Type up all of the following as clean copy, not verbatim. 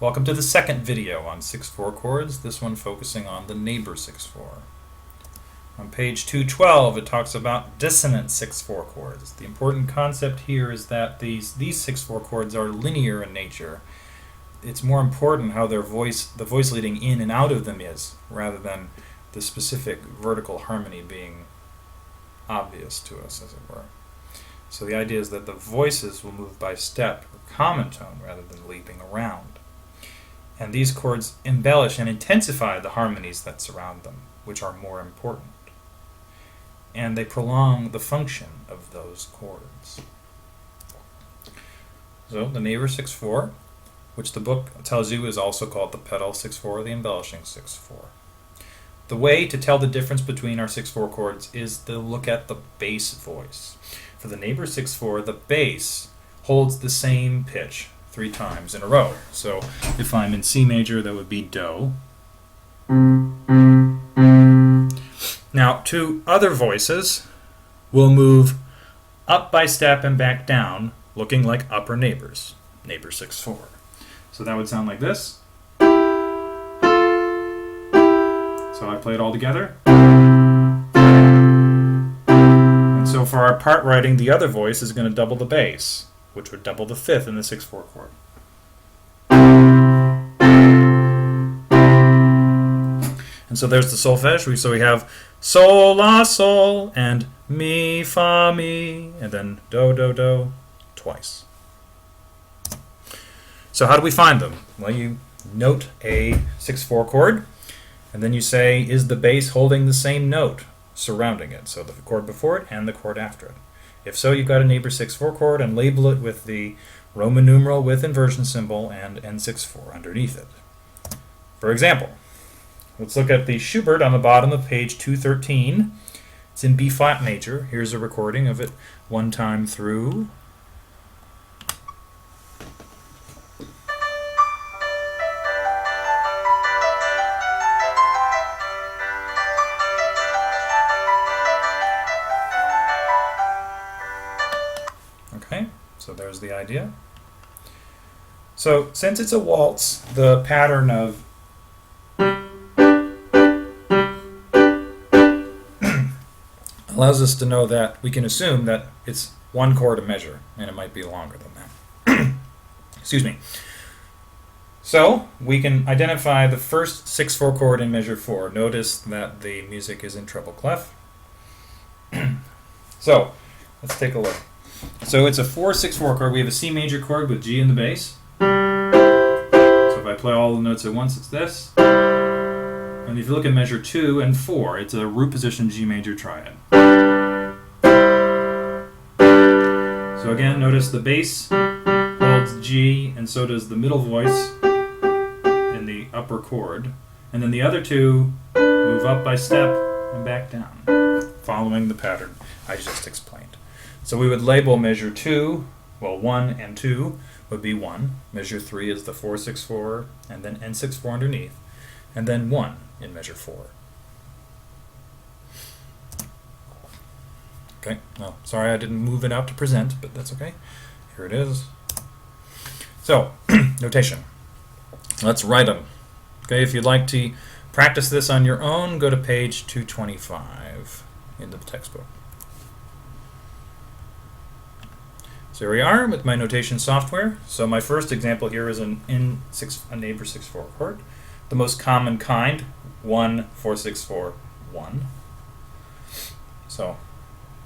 Welcome to the second video on 6-4 chords, this one focusing on the neighbor 6-4. On page 212 it talks about dissonant 6-4 chords. The important concept here is that these 6-4 chords are linear in nature. It's more important how the voice leading in and out of them is, rather than the specific vertical harmony being obvious to us, as it were. So the idea is that the voices will move by step or common tone rather than leaping around. And these chords embellish and intensify the harmonies that surround them, which are more important. And they prolong the function of those chords. So the neighbor 6-4, which the book tells you is also called the pedal 6-4 or the embellishing 6-4. The way to tell the difference between our 6-4 chords is to look at the bass voice. For the neighbor 6-4, the bass holds the same pitch 3 times in a row. So if I'm in C major, that would be Do. Now, 2 other voices will move up by step and back down, looking like upper neighbors, neighbor 6-4. So that would sound like this. So I play it all together. And so for our part writing, the other voice is going to double the bass, which would double the 5th in the 6-4 chord. And so there's the solfege. So we have Sol, La, Sol, and Mi, Fa, Mi, and then Do, Do, Do, twice. So how do we find them? Well, you note a 6-4 chord, and then you say, is the bass holding the same note surrounding it? So the chord before it and the chord after it. If so, you've got a neighbor 6-4 chord, and label it with the Roman numeral with inversion symbol and N6-4 underneath it. For example, let's look at the Schubert on the bottom of page 213. It's in B flat major. Here's a recording of it one time through. Okay, so there's the idea. So since it's a waltz, the pattern of allows us to know that we can assume that it's 1 chord a measure, and it might be longer than that. Excuse me. So we can identify the first 6-4 chord in measure 4. Notice that the music is in treble clef. So let's take a look. So it's a 4-6-4 chord. We have a C major chord with G in the bass. So if I play all the notes at once, it's this. And if you look at measure 2 and 4, it's a root position G major triad. So again, notice the bass holds G, and so does the middle voice in the upper chord. And then the other 2 move up by step and back down, following the pattern I just explained. So we would label measure 2, well, 1 and 2 would be 1. Measure 3 is the 4-6-4, and then N6-4 underneath, and then 1 in measure 4. Okay, well, sorry I didn't move it out to present, but that's okay. Here it is. So, notation. Let's write them. Okay, if you'd like to practice this on your own, go to page 225 in the textbook. So here we are with my notation software. So my first example here is a neighbor 6-4 chord. The most common kind, 1-4-6-4, 1. So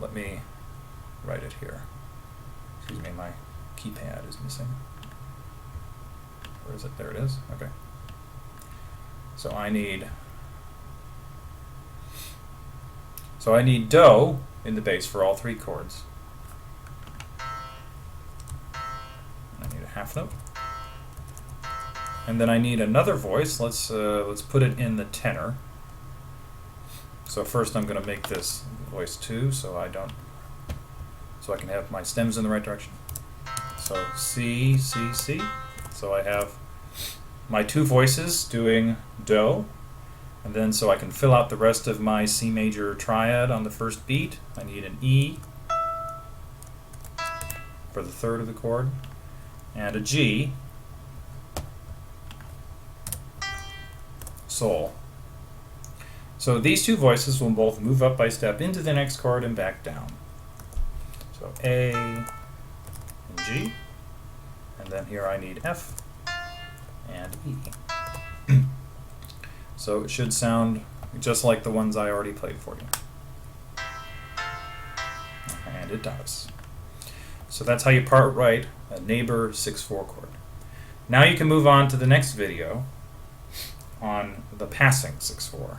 let me write it here. Excuse me, my keypad is missing. Where is it? There it is. Okay. So I need Do in the bass for all 3 chords. I need a half note. And then I need another voice. Let's put it in the tenor. So first I'm going to make this voice 2 so I can have my stems in the right direction. So C, C, C. So I have my 2 voices doing Do, and then so I can fill out the rest of my C major triad on the first beat, I need an E for the 3rd of the chord, and a G sol. So these two voices will both move up by step into the next chord and back down. So A and G, and then here I need F and E. So it should sound just like the ones I already played for you. And it does. So that's how you part write a neighbor 6/4 chord. Now you can move on to the next video on the passing 6/4.